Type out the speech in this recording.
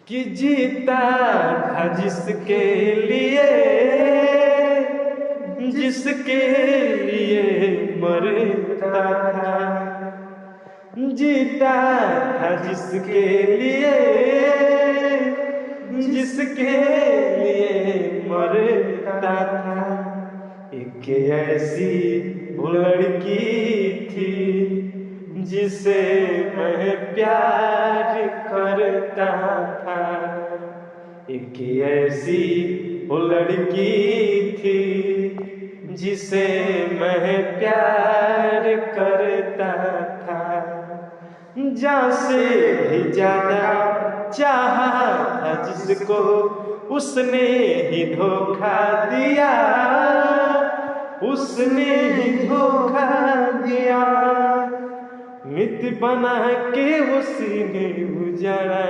कि जीता था जिसके लिए मरता था। जीता था जिसके लिए मरता था। एक ऐसी लड़की थी जिसे मैं प्यार करता था। एक ऐसी लड़की थी जिसे मैं प्यार करता था। जान से भी ज्यादा चाहा था जिसको, उसने ही धोखा दिया, उसने ही धोखा दिया। मित बना के उसी ने उजाड़ा।